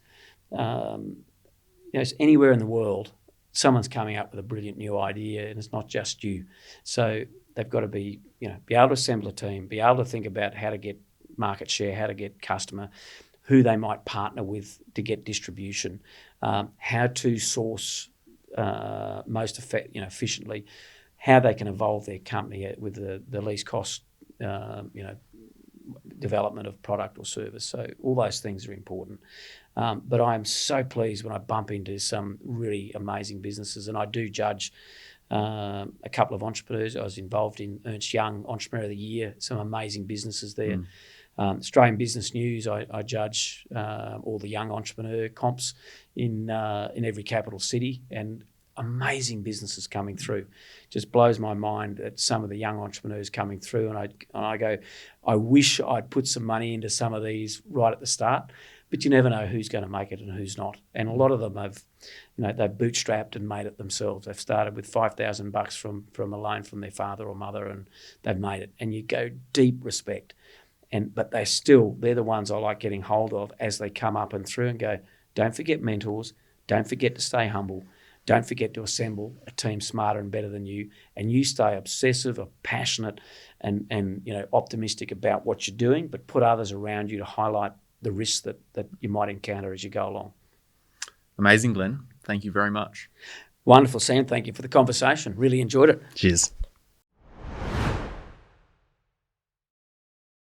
it's anywhere in the world, someone's coming up with a brilliant new idea, and it's not just you. So they've got to be able to assemble a team, be able to think about how to get market share, how to get customer, who they might partner with to get distribution, how to source most efficiently, how they can evolve their company with the least cost, development of product or service. So all those things are important. But I am so pleased when I bump into some really amazing businesses, and I do judge a couple of entrepreneurs. I was involved in Ernst Young Entrepreneur of the Year, some amazing businesses there. Australian Business News, I judge all the young entrepreneur comps in every capital city, and amazing businesses coming through. Just blows my mind at some of the young entrepreneurs coming through, and I go, I wish I'd put some money into some of these right at the start, but you never know who's going to make it and who's not. And a lot of them have, they've bootstrapped and made it themselves. They've started with $5,000 from a loan from their father or mother, and they've made it. And you go, deep respect. But they're the ones I like getting hold of as they come up and through, and go, don't forget mentors, don't forget to stay humble, don't forget to assemble a team smarter and better than you, and you stay obsessive or passionate and optimistic about what you're doing, but put others around you to highlight the risks that you might encounter as you go along. Amazing, Glenn. Thank you very much. Wonderful, Sam. Thank you for the conversation. Really enjoyed it. Cheers.